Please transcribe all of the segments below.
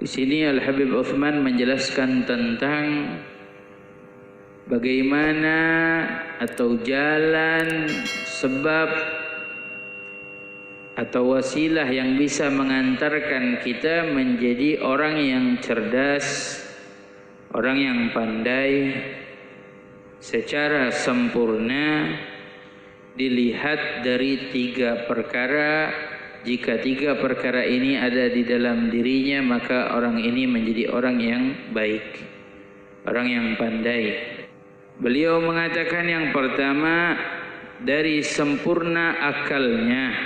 Di sini Al-Habib Uthman menjelaskan tentang bagaimana atau jalan, sebab atau wasilah yang bisa mengantarkan kita menjadi orang yang cerdas, orang yang pandai secara sempurna dilihat dari 3 perkara. Jika 3 perkara ini ada di dalam dirinya, maka orang ini menjadi orang yang baik, orang yang pandai. Beliau mengatakan yang pertama, dari sempurna akalnya,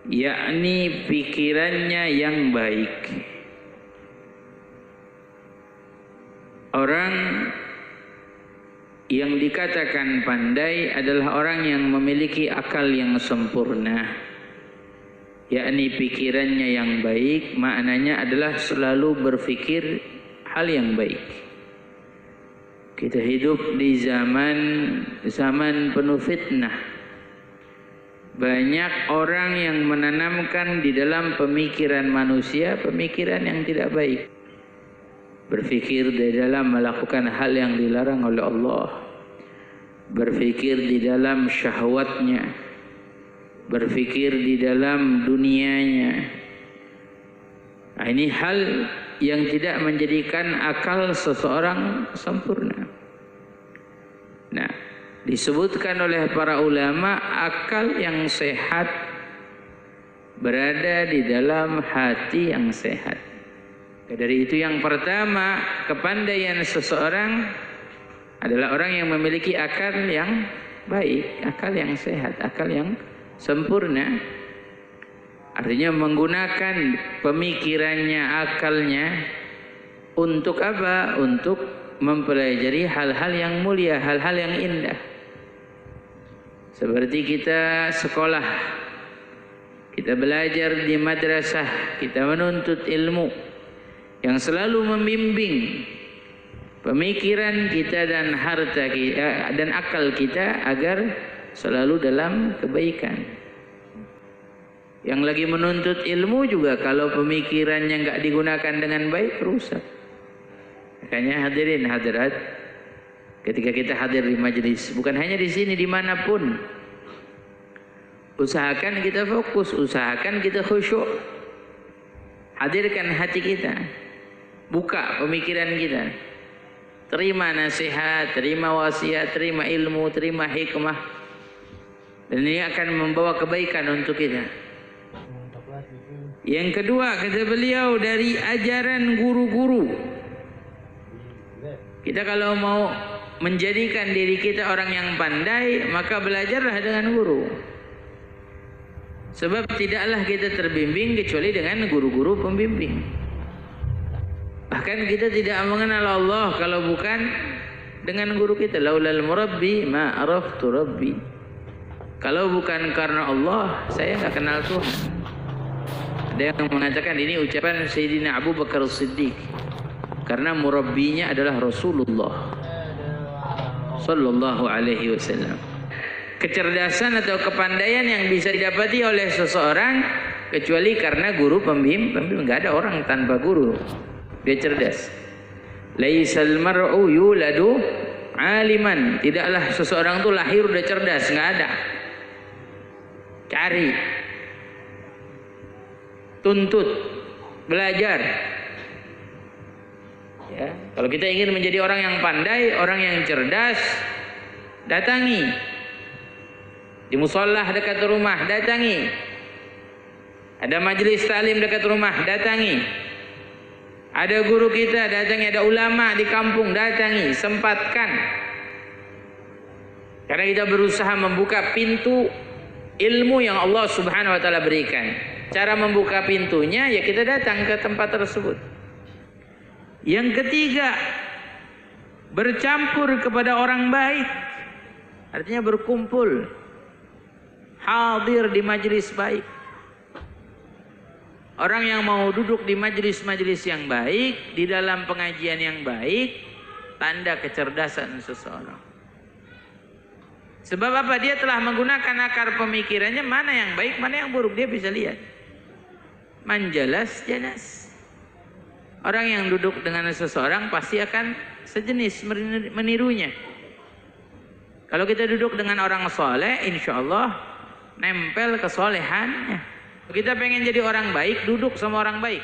yakni pikirannya yang baik. Orang yang dikatakan pandai adalah orang yang memiliki akal yang sempurna, yakni pikirannya yang baik. Maknanya adalah selalu berpikir hal yang baik. Kita hidup di zaman penuh fitnah. Banyak orang yang menanamkan di dalam pemikiran manusia pemikiran yang tidak baik. Berpikir di dalam melakukan hal yang dilarang oleh Allah. Berpikir di dalam syahwatnya. Berpikir di dalam dunianya. Nah, ini hal yang tidak menjadikan akal seseorang sempurna. Nah, disebutkan oleh para ulama, akal yang sehat berada di dalam hati yang sehat. Dari itu yang pertama, kepandaian seseorang adalah orang yang memiliki akal yang baik, akal yang sehat, akal yang sempurna. Artinya menggunakan pemikirannya, akalnya untuk apa? Untuk mempelajari hal-hal yang mulia, hal-hal yang indah. Seperti kita sekolah, kita belajar di madrasah, kita menuntut ilmu yang selalu membimbing pemikiran kita dan harta kita dan akal kita agar selalu dalam kebaikan. Yang lagi menuntut ilmu juga kalau pemikirannya enggak digunakan dengan baik, rusak. Makanya hadirin hadirat, ketika kita hadir di majelis, bukan hanya di sini, dimanapun, usahakan kita fokus, usahakan kita khusyuk. Hadirkan hati kita, buka pemikiran kita, terima nasihat, terima wasiat, terima ilmu, terima hikmah, dan ini akan membawa kebaikan untuk kita. Yang kedua, kata beliau, dari ajaran guru-guru. Kita kalau mau menjadikan diri kita orang yang pandai, maka belajarlah dengan guru. Sebab tidaklah kita terbimbing kecuali dengan guru-guru pembimbing. Bahkan kita tidak mengenal Allah kalau bukan dengan guru kita. Laulal murabbi ma araftu rabbi. Kalau bukan karena Allah, saya enggak kenal Tuhan. Ada yang mengatakan ini ucapan Sayyidina Abu Bakar As-Siddiq, karena murabbinya adalah Rasulullah sallallahu alaihi wasallam. Kecerdasan atau kepandaian yang bisa didapati oleh seseorang kecuali karena guru pembimbing. Enggak ada orang tanpa guru dia cerdas. Laisal mar'u yuladu aliman. Tidaklah seseorang itu lahir udah cerdas, enggak ada. Cari, tuntut, belajar. Ya, kalau kita ingin menjadi orang yang pandai, orang yang cerdas, datangi di musolah dekat rumah, datangi. Ada majelis taklim dekat rumah, datangi. Ada guru kita, datangi. Ada ulama di kampung, datangi. Sempatkan. Karena kita berusaha membuka pintu ilmu yang Allah Subhanahu wa taala berikan. Cara membuka pintunya ya kita datang ke tempat tersebut. Yang ketiga, bercampur kepada orang baik. Artinya berkumpul, hadir di majelis baik. Orang yang mau duduk di majelis-majelis yang baik, di dalam pengajian yang baik, tanda kecerdasan seseorang. Sebab apa? Dia telah menggunakan akar pemikirannya, mana yang baik, mana yang buruk, dia bisa lihat. Manjalas janas. Orang yang duduk dengan seseorang pasti akan sejenis menirunya. Kalau kita duduk dengan orang soleh, insya Allah nempel kesolehannya. Kita pengen jadi orang baik, duduk sama orang baik.